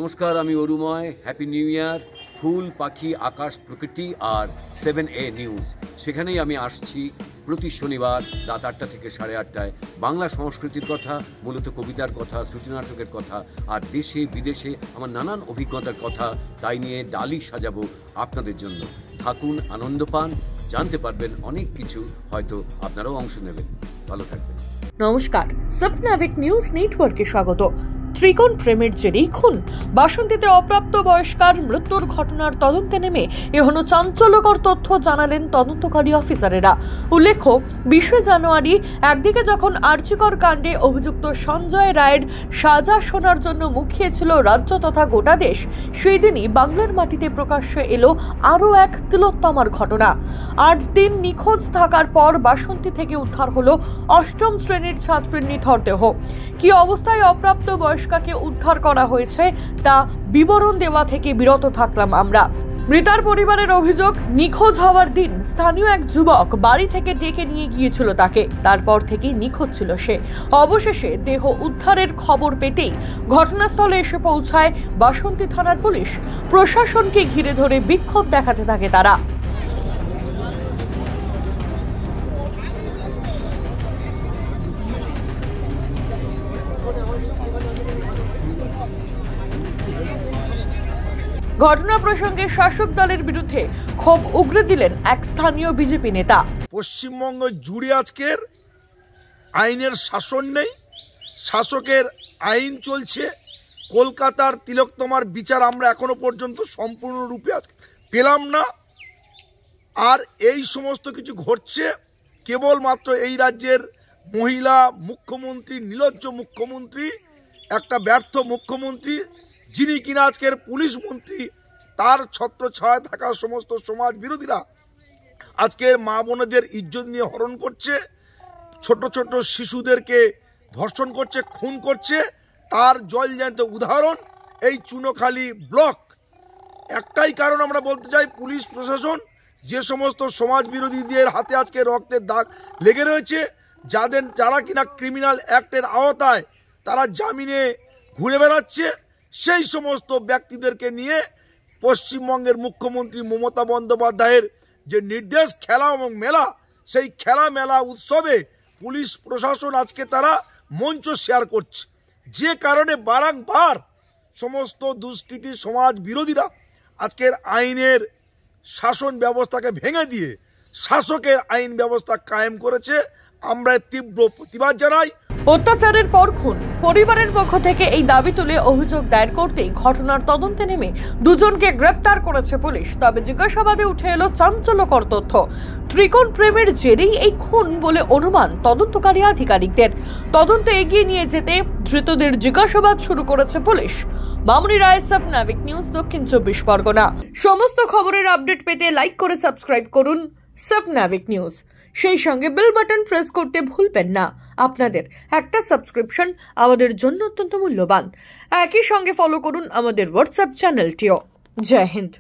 নমস্কার, আমি Arumoy. Happy new year. ফুল, পাখি, আকাশ, প্রকৃতি আর 7A নিউজ, সেখানেই আমি আসছি প্রতি শনিবার রাত 8টা থেকে 8:30টায়। বাংলা সংস্কৃতির কথা, মূলত কবিতার কথা, শ্রুতিনাটকের কথা আর দেশে বিদেশে আমার নানান অভিজ্ঞতার কথা, তাই নিয়ে ডালি সাজাবো আপনাদের জন্য। থাকুন, আনন্দ পান, জানতে পারবেন অনেক কিছু, হয়তো আপনারাও অংশ নেবেন। ভালো থাকবেন। নমস্কার, সাবনাভিক নিউজ নেটওয়ার্কে স্বাগত। ত্রিকোণ প্রেমের জেরেই খুন, বাসন্তীতে অপ্রাপ্ত বয়স্কার মৃত্যুর ঘটনার তদন্তে নেমে এখনো চাঞ্চল্যকর তথ্য জানালেন তদন্তকারী অফিসারেরা। উল্লেখ্য, 20 জানুয়ারি একদিকে যখন আর্চিকর কাণ্ডে অভিযুক্ত সঞ্জয় রায়ের সাজা শোনার জন্য মুখিয়েছিল রাজ্য তথা গোটা দেশ, সেই দিনই বাংলার মাটিতে প্রকাশ্যে এলো আরও এক তিলোত্তমার ঘটনা। 8 দিন নিখোঁজ থাকার পর বাসন্তী থেকে উদ্ধার হলো 8ম শ্রেণীর ছাত্রীর নিথর দেহ। কি অবস্থায় অপ্রাপ্ত বয়স্কাকে উদ্ধার করা হয়েছে তা বিবরণ দেওয়া থেকে বিরত থাকলাম আমরা। মৃতার পরিবারের অভিযোগ, নিখোঁজ হওয়ার দিন স্থানীয় এক যুবক বাড়ি থেকে ডেকে নিয়ে গিয়েছিল তাকে। তারপর থেকেই নিখোঁজ ছিল সে। অবশেষে দেহ উদ্ধারের খবর পেতেই ঘটনাস্থলে এসে পৌঁছায় বাসন্তী থানার পুলিশ। প্রশাসনকে ঘিরে ধরে বিক্ষোভ দেখাতে থাকে তারা। ঘটনা প্রসঙ্গে শাসক দলের বিরুদ্ধে ক্ষোভ উগরে দিলেন এক স্থানীয় বিজেপি নেতা। পশ্চিমবঙ্গ জুড়ে আজকের আইনের শাসন নেই, শাসকের আইন চলছে। কলকাতার তিলোত্তমার বিচার আমরা এখনো পর্যন্ত সম্পূর্ণরূপে পেলাম না। আর এই সমস্ত কিছু ঘটছে কেবলমাত্র এই রাজ্যের মহিলা মুখ্যমন্ত্রী, নির্লজ্জ মুখ্যমন্ত্রী, একটা ব্যর্থ মুখ্যমন্ত্রী, যিনি কিনা আজকের পুলিশ মন্ত্রী, তার ছত্রছায়ায় থাকা সমস্ত সমাজ বিরোধীরা আজকের মা বোনদের ইজ্জত নিয়ে হরণ করছে, ছোট ছোট শিশুদেরকে ধর্ষণ করছে, খুন করছে। তার জলজ্যান্ত উদাহরণ এই চুনোখালি ব্লক। একটাই কারণ আমরা বলতে চাই, পুলিশ প্রশাসন যে সমস্ত সমাজ বিরোধীদের হাতে আজকে রক্তের দাগ লেগে রয়েছে, যারা কিনা ক্রিমিনাল অ্যাক্টের আওতায় তারা জামিনে ঘুরে বেড়াচ্ছে, সেই সমস্ত ব্যক্তিদেরকে নিয়ে পশ্চিমবঙ্গের মুখ্যমন্ত্রী মমতা বন্দ্যোপাধ্যায়ের যে নির্দেশ, খেলা এবং মেলা, সেই খেলা মেলা উৎসবে পুলিশ প্রশাসন আজকে তারা মঞ্চ শেয়ার করছে, যে কারণে বারংবার সমস্ত দুষ্কৃতী সমাজ বিরোধীরা আজকের আইনের শাসন ব্যবস্থাকে ভেঙে দিয়ে শাসকের আইন ব্যবস্থা কায়েম করেছে। আমরা তীব্র প্রতিবাদ জানাই। অত্যাচারের পর খুন, পরিবারের পক্ষ থেকে এই দাবি তুলে অভিযোগ দায়ের করতেই ঘটনার তদন্তে নেমে দুজনকে গ্রেপ্তার করেছে পুলিশ। তবে জিজ্ঞাসাবাদে উঠে এলো চাঞ্চল্যকর তথ্য। ত্রিকোণ প্রেমের জেরেই এই খুন বলে অনুমান তদন্তকারী আধিকারিকদের। তদন্ত এগিয়ে নিয়ে যেতে ধৃতদের জিজ্ঞাসাবাদ শুরু করেছে পুলিশ। মামুনি রায়, সাবনাভিক নিউজ, দক্ষিণ 24 পরগনা। সমস্ত খবরের আপডেট পেতে লাইক করে সাবস্ক্রাইব করুন সাবনাভিক নিউজ। সেই সঙ্গে বেল বাটন প্রেস করতে ভুলবেন না। আপনাদের একটা সাবস্ক্রিপশন আমাদের জন্য অত্যন্ত মূল্যবান। একই সঙ্গে ফলো করুন আমাদের হোয়াটসঅ্যাপ চ্যানেলটিও। জয় হিন্দ।